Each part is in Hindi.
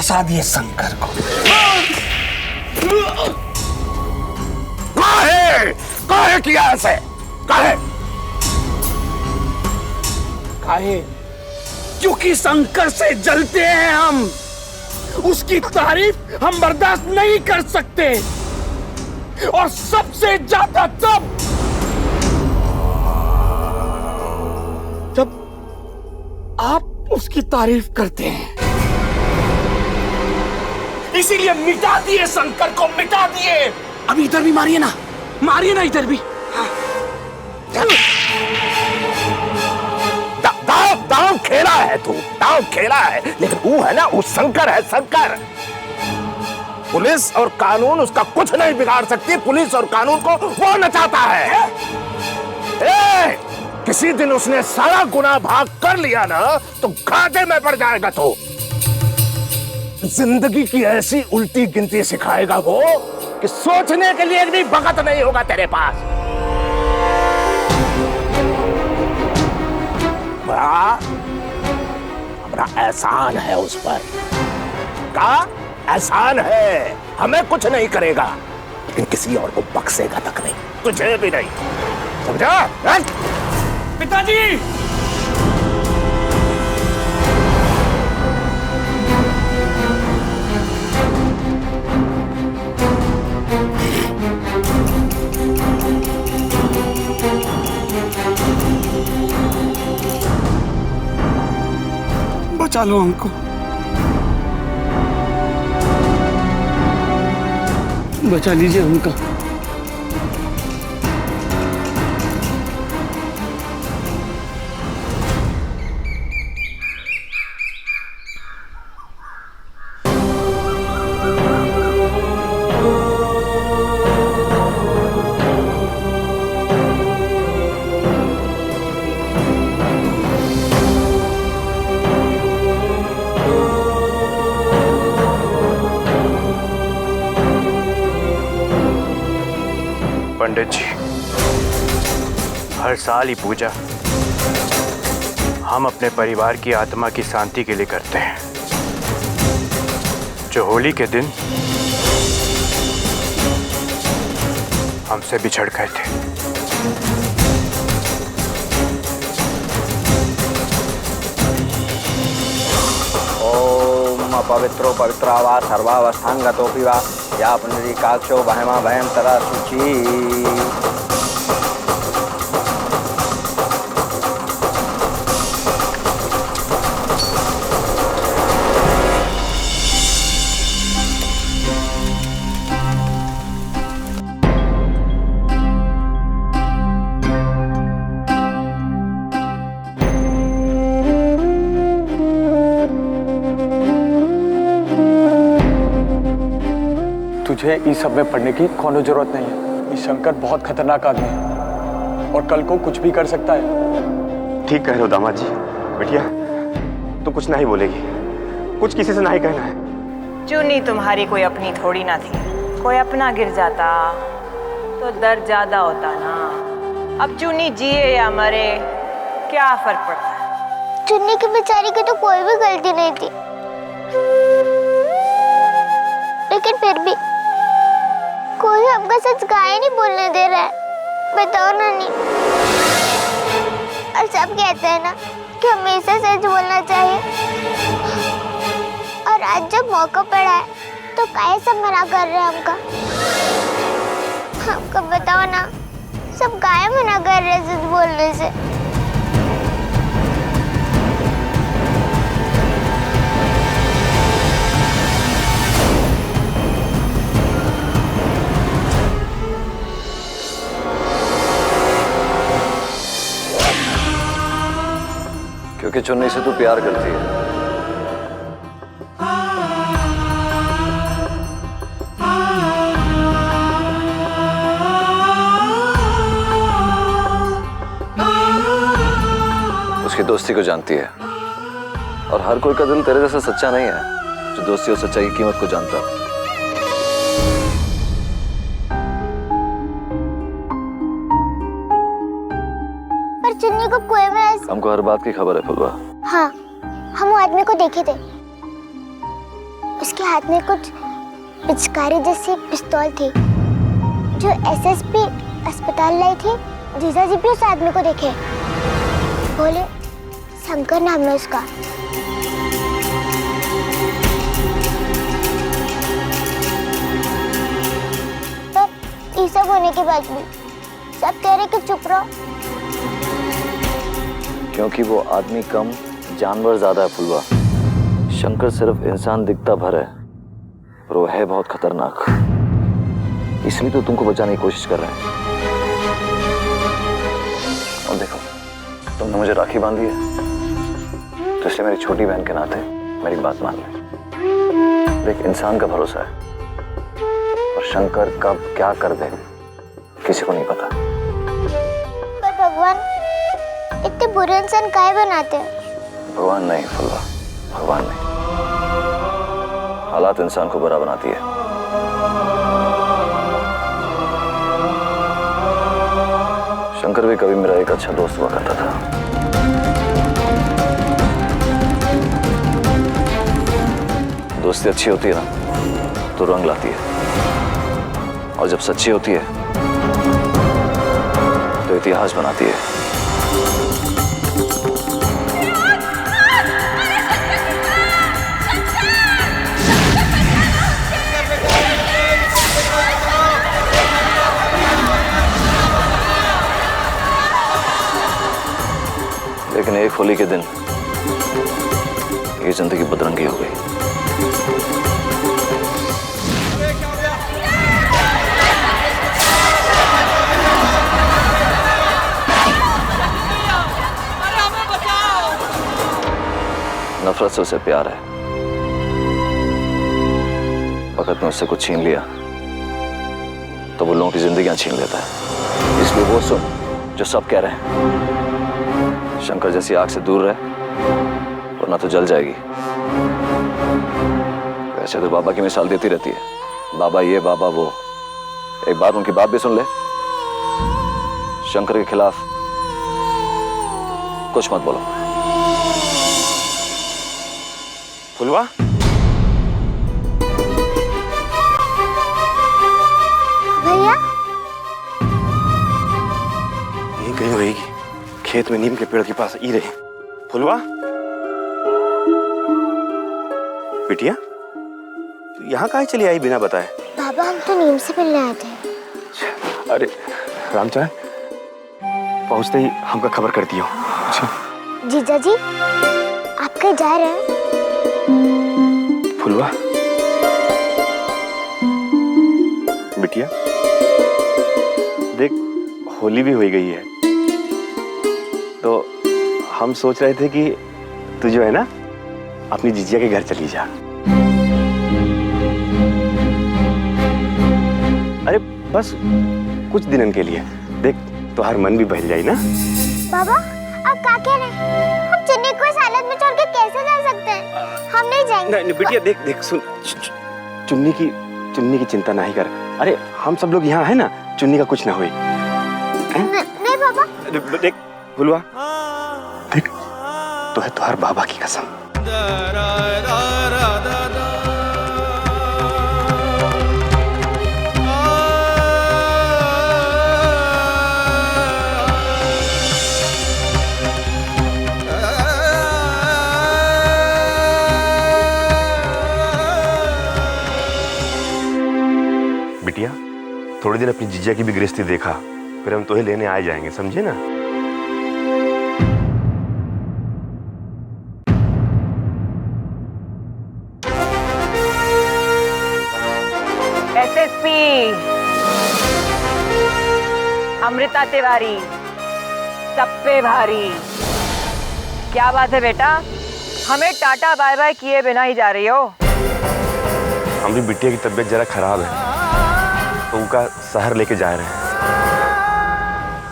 फंसा दिए शंकर को। काहे किया ऐसे? काहे? क्योंकि शंकर से जलते हैं हम। उसकी तारीफ हम बर्दाश्त नहीं कर सकते, और सबसे ज्यादा तब जब आप उसकी तारीफ करते हैं। इसीलिए मिटा दिए शंकर को, मिटा दिए। अभी इधर भी मारिए ना, मारिए ना इधर भी। दांव खेला है तू, दांव खेला है, लेकिन वो है ना, वो शंकर है, शंकर। पुलिस और कानून उसका कुछ नहीं बिगाड़ सकती। पुलिस और कानून को वो नचाता है। किसी दिन उसने सारा गुनाह भाग कर लिया ना, तो घाटे में पड़ जाएगा। तो जिंदगी की ऐसी उल्टी गिनती सिखाएगा वो कि सोचने के लिए भी वक्त नहीं होगा तेरे पास। हमारा एहसान है उस पर, का एहसान है। हमें कुछ नहीं करेगा, लेकिन किसी और को बख्शेगा तक नहीं, तुझे भी नहीं, समझा? पिताजी, बचा लो हमको, बचा लीजिए हमको। पंडित जी, हर साल ही पूजा हम अपने परिवार की आत्मा की शांति के लिए करते हैं, जो होली के दिन हमसे बिछड़ गए थे। ओम अपवित्रो पवित्रा वा सर्वावस्थांगतोऽपि वा या पुनरीकाक्षो वहमा वहम तदा शुचि। तुझे इस सब में पढ़ने की कोनो जरूरत नहीं है। ये शंकर बहुत खतरनाक आदमी है और कल को कुछ भी कर सकता है। ठीक कह रहे हो दामाद जी। बिटिया, तू कुछ नहीं बोलेगी, कुछ किसी से नहीं कहना है। चुन्नी तुम्हारी कोई अपनी थोड़ी ना थी, कोई अपना गिर जाता तो दर्द ज्यादा होता ना। अब चुन्नी जिए या मरे क्या फर्क पड़ता है? चुन्नी की बेचारी की तो कोई भी गलती नहीं थी, लेकिन फिर भी कोई हमका सच गाय नहीं बोलने दे रहा है। बताओ नानी। और सब कहते हैं ना कि हमेशा सच बोलना चाहिए, और आज जब मौका पड़ा है तो काहे सब मना कर रहे हैं हमका? हमको बताओ ना, सब काहे मना कर रहे हैं सच बोलने से? क्योंकि चुन्नी से तू प्यार करती है। उसकी दोस्ती को जानती है, और हर कोई का दिल तेरे जैसा सच्चा नहीं है जो दोस्ती और सच्चाई की कीमत को जानता है। पर चुन्नी को कुएं में हमको हर बात की खबर है फुलवा। हाँ, हम वो आदमी को देखे थे। उसके हाथ में कुछ पिचकारी जैसी पिस्तौल थी जो एसएसपी अस्पताल लाई थी। जीजा जी भी उस आदमी को देखे, बोले शंकर नाम है उसका। पर ये सब होने के बाद भी सब कह रहे कि चुप रहो। क्योंकि वो आदमी कम जानवर ज्यादा है फुलवा। शंकर सिर्फ इंसान दिखता भर है पर वो है बहुत खतरनाक, इसलिए तो तुमको बचाने की कोशिश कर रहे हैं। और देखो, तुमने मुझे राखी बांधी है तो इसलिए मेरी छोटी बहन के नाते मेरी बात मान ले। देख, इंसान का भरोसा है और शंकर कब क्या कर दे किसी को नहीं पता। पर भगवान इतने बुरे इंसान काहे बनाते हैं? भगवान नहीं फुलवा, भगवान नहीं, हालात इंसान को बुरा बनाती है। शंकर भी कभी मेरा एक अच्छा दोस्त हुआ करता था। दोस्ती अच्छी होती है ना तो रंग लाती है, और जब सच्ची होती है तो इतिहास बनाती है। लेकिन एक होली के दिन ये जिंदगी बदरंगी हो गई। नफरत से उसे प्यार है, वक्त में उससे कुछ छीन लिया तो वो लोगों की जिंदगियां छीन लेता है। इसलिए वो सुन जो सब कह रहे हैं, शंकर जैसी आग से दूर रहे वरना तो जल जाएगी। वैसे तो बाबा की मिसाल देती रहती है, बाबा ये बाबा वो, एक बार उनकी बात भी सुन ले। शंकर के खिलाफ कुछ मत बोलो। फुलवा, भैया यहीं कहीं रहेगी, खेत में नीम के पेड़ के पास ही रहे। फुलवा, बिटिया तू यहाँ काहे चली आई बिना बताए? बाबा हम तो नीम से मिलने आए थे। अरे रामचरण, पहुंचते ही हमका खबर कर दियो। जीजा जी आप कहीं जा रहे हैं? फुलवा, बिटिया देख, होली भी हो गई है तो हम सोच रहे थे कि तू जो है ना अपनी जीजिया के घर चली जा। अरे बस कुछ दिनन के लिए, देख तुम्हारा मन भी बहल जाए ना। बाबा आप क्या कह रहे हैं? हम चुन्नी को इस हालत में छोड़ के कैसे जा सकते हैं? हम नहीं जाएंगे। नहीं बिटिया, देख देख सुन, चुन्नी की चिंता नहीं कर। अरे हम सब लोग यहाँ है ना, चुन्नी का कुछ ना होए। नहीं बाबा। देख फुलवा, देख तो है तुहार बाबा की कसम। बिटिया थोड़ी देर अपनी जीजा की भी गृहस्थी देखा, फिर हम तुम्हें लेने आ जाएंगे, समझे ना? एसएसपी अमृता तिवारी, सब पे भारी। क्या बात है बेटा, हमें टाटा बाय बाय किए बिना ही जा रही हो? हमारी बिटिया की तबीयत जरा खराब है तो उनका शहर लेके जा रहे हैं।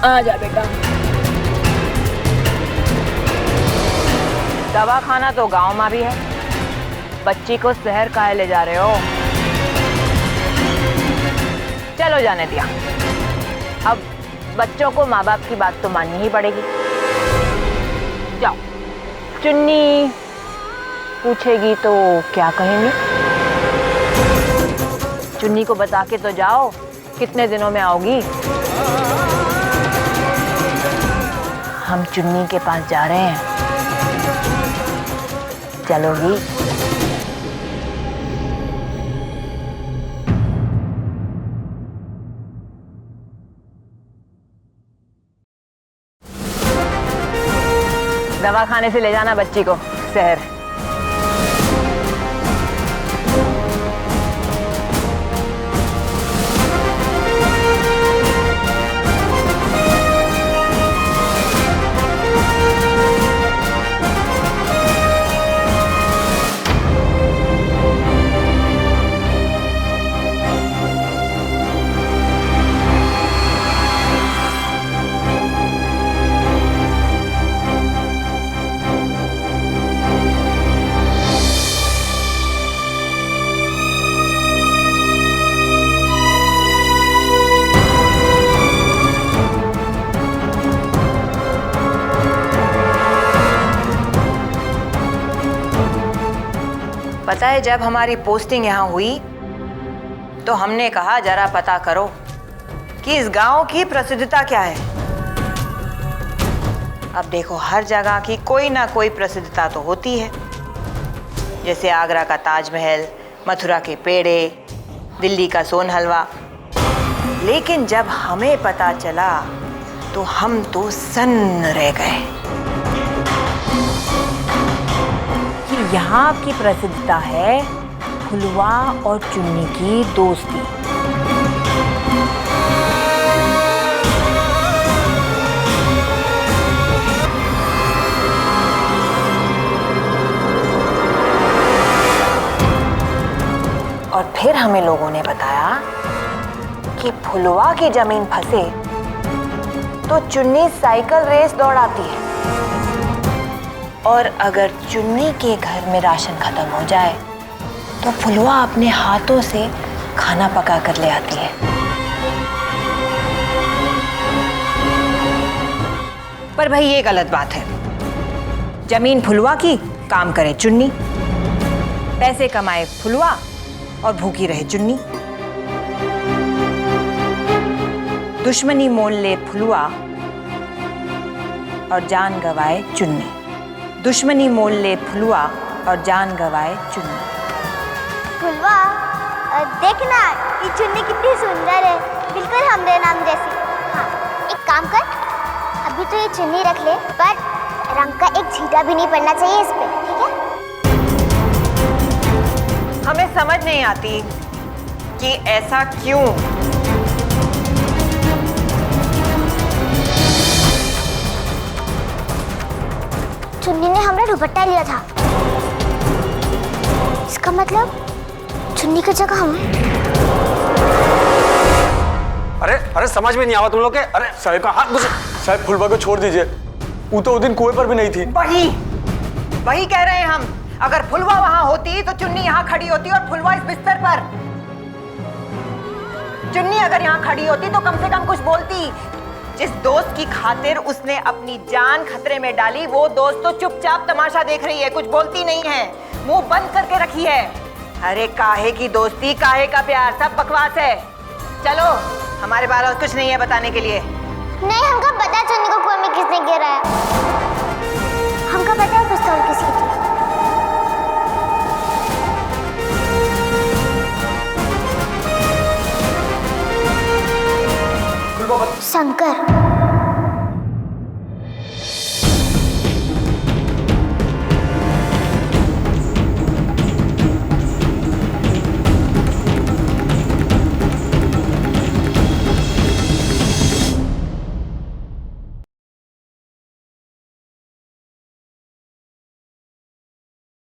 आ जा बेटा। दवा खाना तो गांव में भी है, बच्ची को शहर काहे ले जा रहे हो? चलो जाने दिया, अब बच्चों को माँ बाप की बात तो माननी ही पड़ेगी। जाओ, चुन्नी पूछेगी तो क्या कहेंगे? चुन्नी को बता के तो जाओ कितने दिनों में आओगी। हम चुन्नी के पास जा रहे हैं, चलोगी? दवा खाने से ले जाना बच्ची को शहर। पता है, जब हमारी पोस्टिंग यहाँ हुई तो हमने कहा जरा पता करो कि इस गांव की प्रसिद्धता क्या है। अब देखो, हर जगह की कोई ना कोई प्रसिद्धता तो होती है, जैसे आगरा का ताजमहल, मथुरा के पेड़े, दिल्ली का सोन हलवा। लेकिन जब हमें पता चला तो हम तो सन्न रह गए कि यहाँ की प्रसिद्धता है फुलवा और चुन्नी की दोस्ती। और फिर हमें लोगों ने बताया कि फुलवा की जमीन फंसे तो चुन्नी साइकिल रेस दौड़ाती है, और अगर चुन्नी के घर में राशन खत्म हो जाए तो फुलवा अपने हाथों से खाना पका कर ले आती है। पर भाई ये गलत बात है। जमीन फुलवा की, काम करे चुन्नी, पैसे कमाए फुलवा और भूखी रहे चुन्नी। दुश्मनी मोल ले फुलवा और जान गवाए चुन्नी। दुश्मनी मोल ले फुलवा और जान गवाए चुन्नी। फुलवा, देखना ये चुन्नी कितनी सुंदर है, बिल्कुल हमरे नाम जैसी। हाँ, एक काम कर, अभी तो ये चुन्नी रख ले, पर रंग का एक छींटा भी नहीं पड़ना चाहिए इस पे, ठीक है? हमें समझ नहीं आती कि ऐसा क्यों। चुन्नी ने हमरा दुपट्टा लिया था, इसका मतलब चुन्नी की जगह हम। अरे अरे, समझ में नहीं आवा तुम लोग के। अरे साहब का हाथ साहब, फुलवा को छोड़ दीजिए, वो तो उस दिन कुएं पर भी नहीं थी। वही कह रहे हैं हम। अगर फुलवा वहां होती तो चुन्नी यहाँ खड़ी होती और फुलवा इस बिस्तर पर। चुन्नी अगर यहाँ खड़ी होती तो कम से कम कुछ बोलती। जिस दोस्त की खातिर उसने अपनी जान खतरे में डाली, वो दोस्त तो चुपचाप तमाशा देख रही है, कुछ बोलती नहीं है, मुंह बंद करके रखी है। अरे काहे की दोस्ती, काहे का प्यार, सब बकवास है। चलो, हमारे पास कुछ नहीं है बताने के लिए। नहीं, हमको पता चुन्नी को कुएं में किसने गिराया। हमको पता है पिस्तौल किसकी थी। शंकर।